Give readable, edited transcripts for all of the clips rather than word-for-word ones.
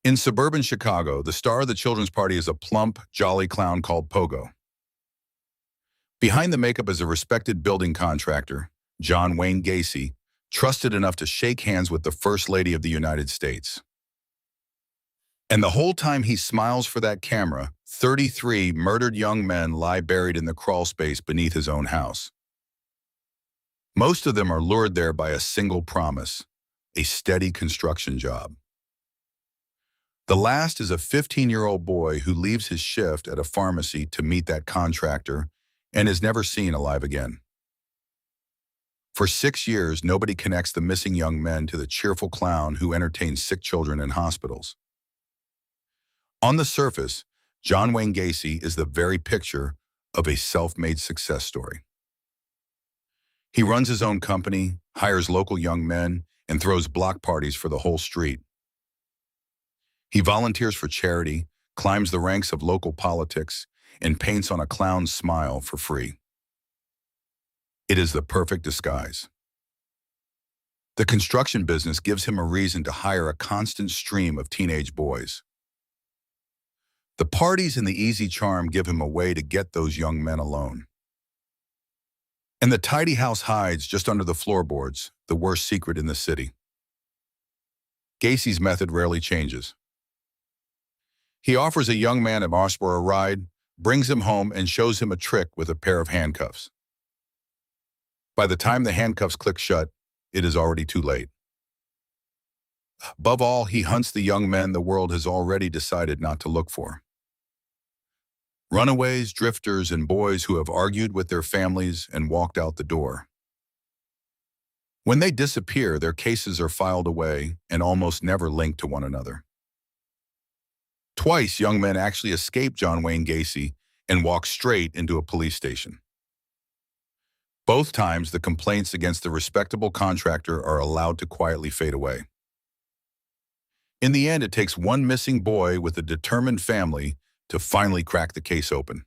In suburban Chicago, the star of the children's party is a plump, jolly clown called Pogo. Behind the makeup is a respected building contractor, Wayne Gacey, trusted enough to shake hands with the First Lady of the United States. And the whole time he smiles for that camera, 33 murdered young men lie buried in the crawl space beneath his own house. Most of them are lured there by a single promise, a steady construction job. The last is a 15-year-old boy who leaves his shift at a pharmacy to meet that contractor and is never seen alive again. For 6 years, nobody connects the missing young men to the cheerful clown who entertains sick children in hospitals. On the surface, Wayne Gacey is the very picture of a self-made success story. He runs his own company, hires local young men, and throws block parties for the whole street. He volunteers for charity, climbs the ranks of local politics, and paints on a clown's smile for free. It is the perfect disguise. The construction business gives him a reason to hire a constant stream of teenage boys. The parties and the easy charm give him a way to get those young men alone. And the tidy house hides just under the floorboards, the worst secret in the city. Gacey's method rarely changes. He offers a young man a Mossborough ride, brings him home, and shows him a trick with a pair of handcuffs. By the time the handcuffs click shut, it is already too late. Above all, he hunts the young men the world has already decided not to look for. Runaways, drifters, and boys who have argued with their families and walked out the door. When they disappear, their cases are filed away and almost never linked to one another. Twice, young men actually escape Wayne Gacey and walk straight into a police station. Both times, the complaints against the respectable contractor are allowed to quietly fade away. In the end, it takes one missing boy with a determined family to finally crack the case open.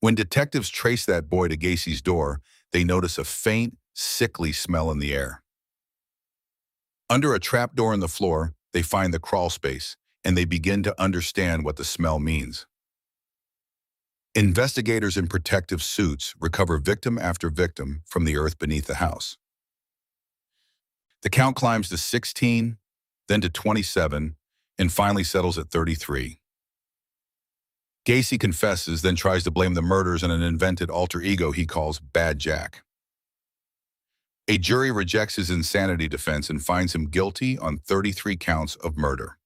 When detectives trace that boy to Gacey's door, they notice a faint, sickly smell in the air. Under a trapdoor in the floor, they find the crawl space, and they begin to understand what the smell means. Investigators in protective suits recover victim after victim from the earth beneath the house. The count climbs to 16, then to 27, and finally settles at 33. Gacey confesses, then tries to blame the murders on an invented alter ego he calls Bad Jack. A jury rejects his insanity defense and finds him guilty on 33 counts of murder.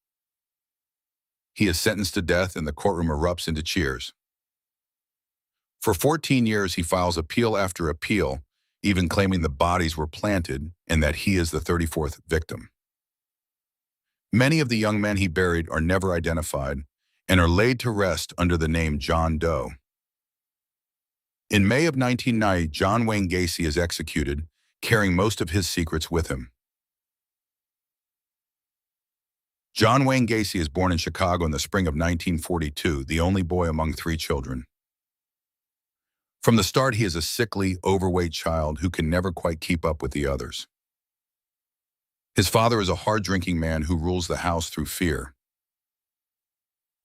He is sentenced to death, and the courtroom erupts into cheers. For 14 years, he files appeal after appeal, even claiming the bodies were planted and that he is the 34th victim. Many of the young men he buried are never identified and are laid to rest under the name John Doe. In May of 1990, Wayne Gacey is executed, carrying most of his secrets with him. Wayne Gacey is born in Chicago in the spring of 1942, the only boy among 3 children. From the start, he is a sickly, overweight child who can never quite keep up with the others. His father is a hard-drinking man who rules the house through fear.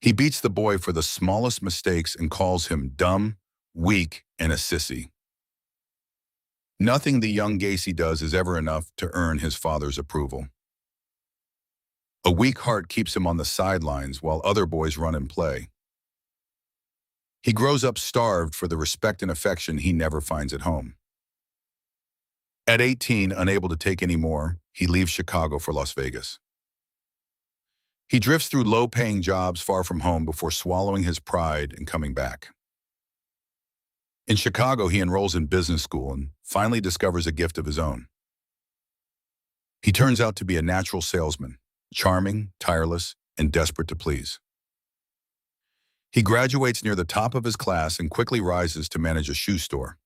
He beats the boy for the smallest mistakes and calls him dumb, weak, and a sissy. Nothing the young Gacey does is ever enough to earn his father's approval. A weak heart keeps him on the sidelines while other boys run and play. He grows up starved for the respect and affection he never finds at home. At 18, unable to take any more, he leaves Chicago for Las Vegas. He drifts through low-paying jobs far from home before swallowing his pride and coming back. In Chicago, he enrolls in business school and finally discovers a gift of his own. He turns out to be a natural salesman, charming, tireless, and desperate to please. He graduates near the top of his class and quickly rises to manage a shoe store.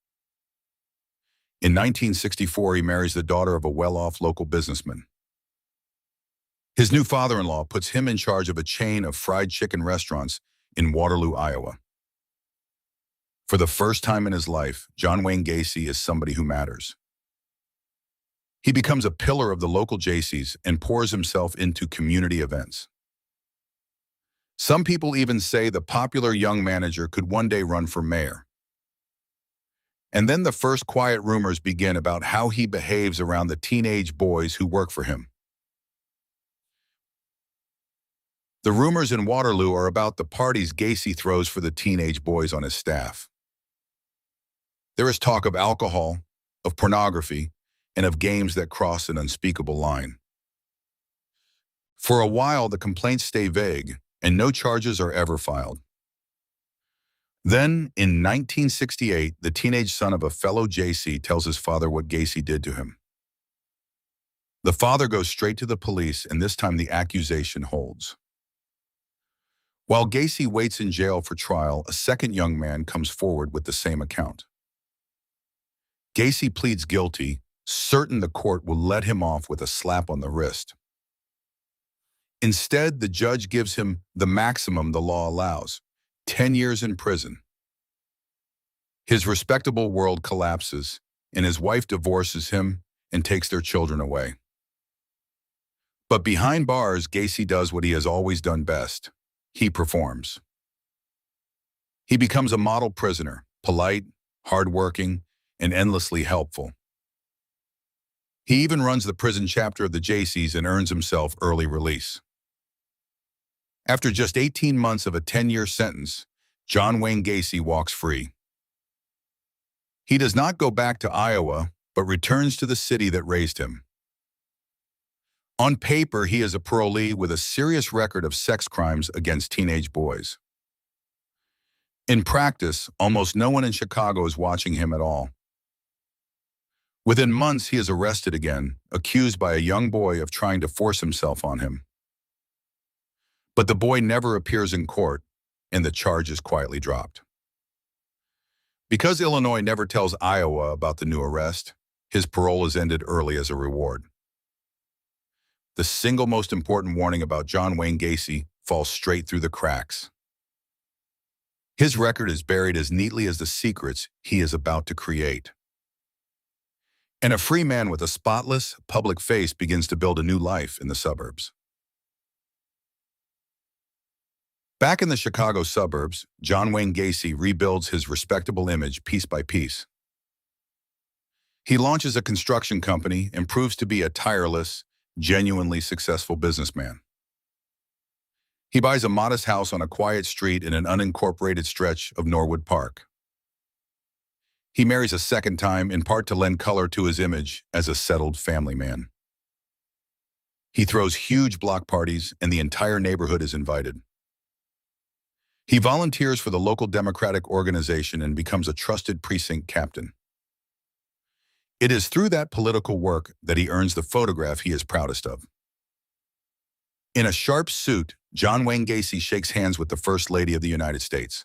In 1964, he marries the daughter of a well-off local businessman. His new father-in-law puts him in charge of a chain of fried chicken restaurants in Waterloo, Iowa. For the first time in his life, Wayne Gacey is somebody who matters. He becomes a pillar of the local Jaycees and pours himself into community events. Some people even say the popular young manager could one day run for mayor. And then the first quiet rumors begin about how he behaves around the teenage boys who work for him. The rumors in Waterloo are about the parties Gacey throws for the teenage boys on his staff. There is talk of alcohol, of pornography, and of games that cross an unspeakable line. For a while, the complaints stay vague, and no charges are ever filed. Then, in 1968, the teenage son of a fellow Jaycee tells his father what Gacey did to him. The father goes straight to the police, and this time the accusation holds. While Gacey waits in jail for trial, a second young man comes forward with the same account. Gacey pleads guilty, certain the court will let him off with a slap on the wrist. Instead, the judge gives him the maximum the law allows, 10 years in prison. His respectable world collapses, and his wife divorces him and takes their children away. But behind bars, Gacey does what he has always done best. He performs. He becomes a model prisoner, polite, hardworking, and endlessly helpful. He even runs the prison chapter of the Jaycees and earns himself early release. After just 18 months of a 10-year sentence, John Wayne Gacey walks free. He does not go back to Iowa, but returns to the city that raised him. On paper, he is a parolee with a serious record of sex crimes against teenage boys. In practice, almost no one in Chicago is watching him at all. Within months, he is arrested again, accused by a young boy of trying to force himself on him. But the boy never appears in court, and the charge is quietly dropped. Because Illinois never tells Iowa about the new arrest, his parole is ended early as a reward. The single most important warning about John Wayne Gacey falls straight through the cracks. His record is buried as neatly as the secrets he is about to create. And a free man with a spotless, public face begins to build a new life in the suburbs. Back in the Chicago suburbs, John Wayne Gacey rebuilds his respectable image piece by piece. He launches a construction company and proves to be a tireless, genuinely successful businessman. He buys a modest house on a quiet street in an unincorporated stretch of Norwood Park. He marries a second time, in part to lend color to his image as a settled family man. He throws huge block parties, and the entire neighborhood is invited. He volunteers for the local Democratic organization and becomes a trusted precinct captain. It is through that political work that he earns the photograph he is proudest of. In a sharp suit, John Wayne Gacey shakes hands with the First Lady of the United States.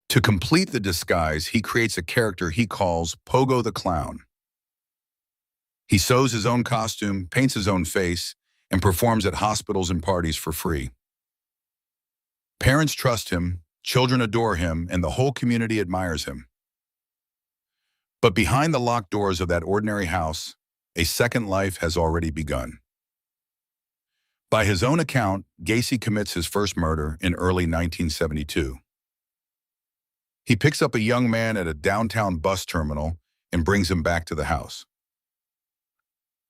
To complete the disguise, he creates a character he calls Pogo the Clown. He sews his own costume, paints his own face, and performs at hospitals and parties for free. Parents trust him, children adore him, and the whole community admires him. But behind the locked doors of that ordinary house, a second life has already begun. By his own account, Gacey commits his first murder in early 1972. He picks up a young man at a downtown bus terminal and brings him back to the house.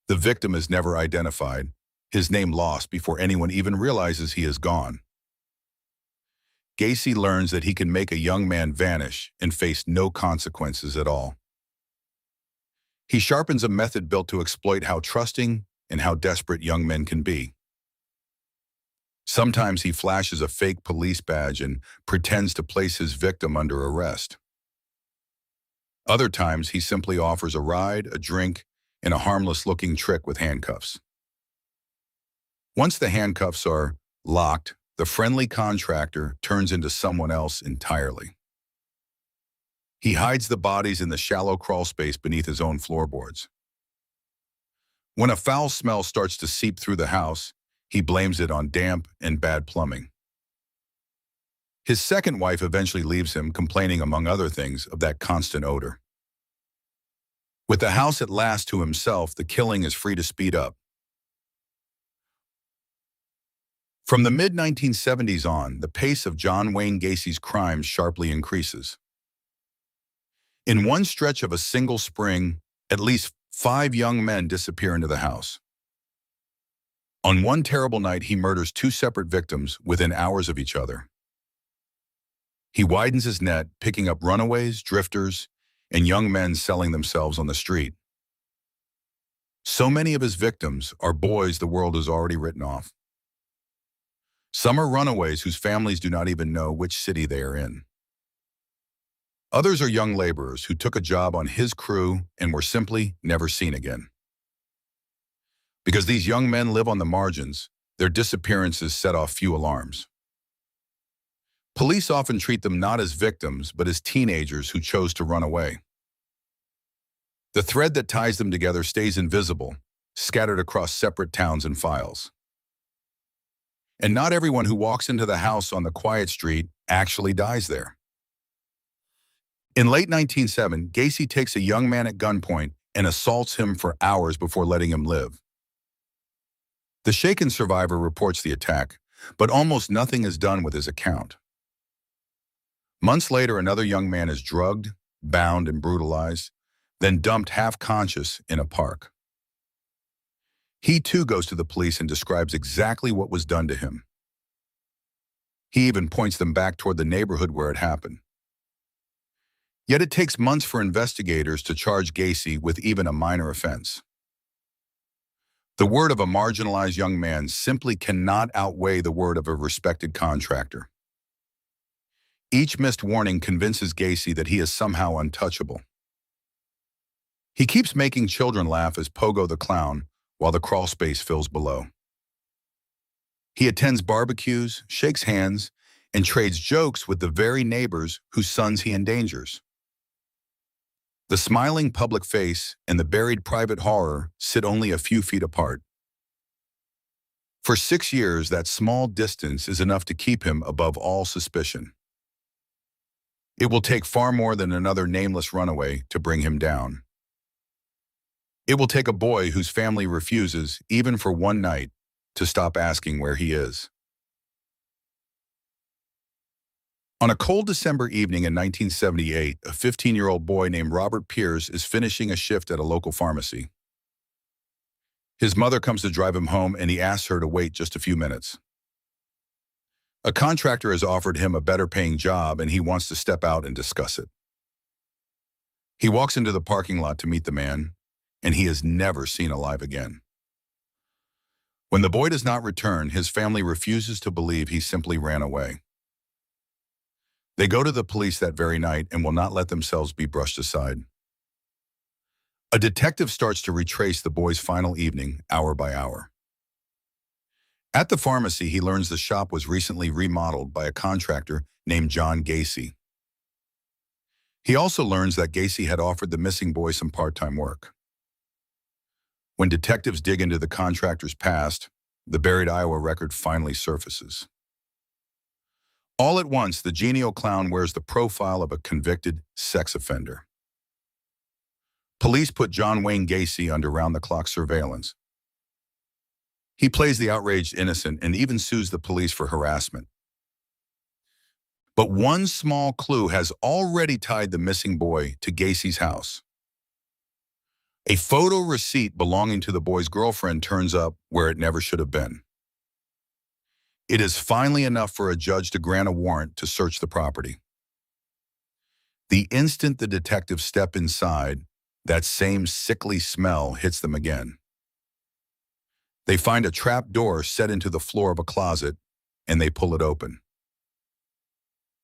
The victim is never identified, his name lost before anyone even realizes he is gone. Gacey learns that he can make a young man vanish and face no consequences at all. He sharpens a method built to exploit how trusting and how desperate young men can be. Sometimes he flashes a fake police badge and pretends to place his victim under arrest. Other times, he simply offers a ride, a drink, and a harmless-looking trick with handcuffs. Once the handcuffs are locked, the friendly contractor turns into someone else entirely. He hides the bodies in the shallow crawl space beneath his own floorboards. When a foul smell starts to seep through the house, he blames it on damp and bad plumbing. His second wife eventually leaves him, complaining, among other things, of that constant odor. With the house at last to himself, the killing is free to speed up. From the mid-1970s on, the pace of John Wayne Gacy's crimes sharply increases. In one stretch of a single spring, at least 5 young men disappear into the house. On one terrible night, he murders 2 separate victims within hours of each other. He widens his net, picking up runaways, drifters, and young men selling themselves on the street. So many of his victims are boys the world has already written off. Some are runaways whose families do not even know which city they are in. Others are young laborers who took a job on his crew and were simply never seen again. Because these young men live on the margins, their disappearances set off few alarms. Police often treat them not as victims, but as teenagers who chose to run away. The thread that ties them together stays invisible, scattered across separate towns and files. And not everyone who walks into the house on the quiet street actually dies there. In late 1907, Gacey takes a young man at gunpoint and assaults him for hours before letting him live. The shaken survivor reports the attack, but almost nothing is done with his account. Months later, another young man is drugged, bound, and brutalized, then dumped half-conscious in a park. He too goes to the police and describes exactly what was done to him. He even points them back toward the neighborhood where it happened. Yet it takes months for investigators to charge Gacey with even a minor offense. The word of a marginalized young man simply cannot outweigh the word of a respected contractor. Each missed warning convinces Gacey that he is somehow untouchable. He keeps making children laugh as Pogo the Clown while the crawl space fills below. He attends barbecues, shakes hands, and trades jokes with the very neighbors whose sons he endangers. The smiling public face and the buried private horror sit only a few feet apart. For 6 years, that small distance is enough to keep him above all suspicion. It will take far more than another nameless runaway to bring him down. It will take a boy whose family refuses, even for one night, to stop asking where he is. On a cold December evening in 1978, a 15-year-old boy named Robert Pierce is finishing a shift at a local pharmacy. His mother comes to drive him home, and he asks her to wait just a few minutes. A contractor has offered him a better-paying job, and he wants to step out and discuss it. He walks into the parking lot to meet the man, and he is never seen alive again. When the boy does not return, his family refuses to believe he simply ran away. They go to the police that very night and will not let themselves be brushed aside. A detective starts to retrace the boy's final evening, hour by hour. At the pharmacy, he learns the shop was recently remodeled by a contractor named John Gacey. He also learns that Gacey had offered the missing boy some part-time work. When detectives dig into the contractor's past, the buried Iowa record finally surfaces. All at once, the genial clown wears the profile of a convicted sex offender. Police put John Wayne Gacey under round-the-clock surveillance. He plays the outraged innocent and even sues the police for harassment. But one small clue has already tied the missing boy to Gacey's house. A photo receipt belonging to the boy's girlfriend turns up where it never should have been. It is finally enough for a judge to grant a warrant to search the property. The instant the detectives step inside, that same sickly smell hits them again. They find a trap door set into the floor of a closet, and they pull it open.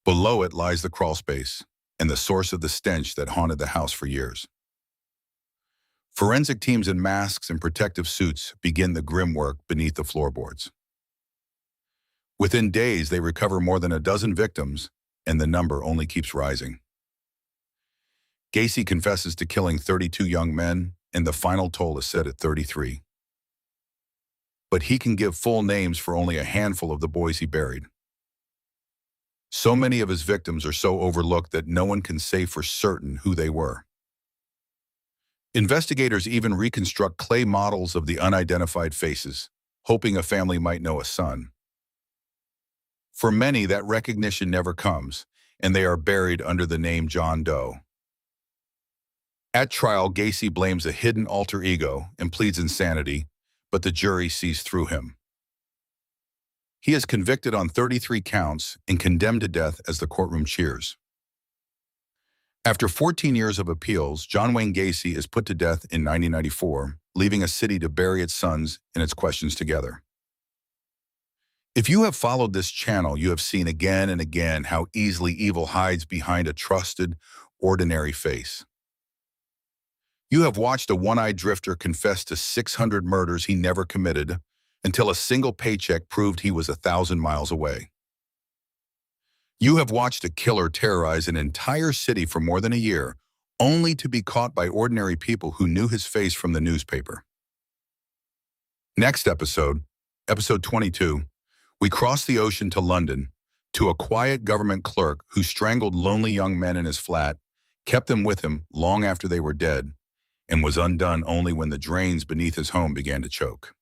Below it lies the crawl space and the source of the stench that haunted the house for years. Forensic teams in masks and protective suits begin the grim work beneath the floorboards. Within days, they recover more than a dozen victims, and the number only keeps rising. Gacey confesses to killing 32 young men, and the final toll is set at 33. But he can give full names for only a handful of the boys he buried. So many of his victims are so overlooked that no one can say for certain who they were. Investigators even reconstruct clay models of the unidentified faces, hoping a family might know a son. For many, that recognition never comes, and they are buried under the name John Doe. At trial, Gacey blames a hidden alter ego and pleads insanity, but the jury sees through him. He is convicted on 33 counts and condemned to death as the courtroom cheers. After 14 years of appeals, John Wayne Gacey is put to death in 1994, leaving a city to bury its sons and its questions together. If you have followed this channel, you have seen again and again how easily evil hides behind a trusted, ordinary face. You have watched a one-eyed drifter confess to 600 murders he never committed until a single paycheck proved he was 1,000 miles away. You have watched a killer terrorize an entire city for more than a year, only to be caught by ordinary people who knew his face from the newspaper. Next episode, episode 22, we cross the ocean to London, to a quiet government clerk who strangled lonely young men in his flat, kept them with him long after they were dead, and was undone only when the drains beneath his home began to choke.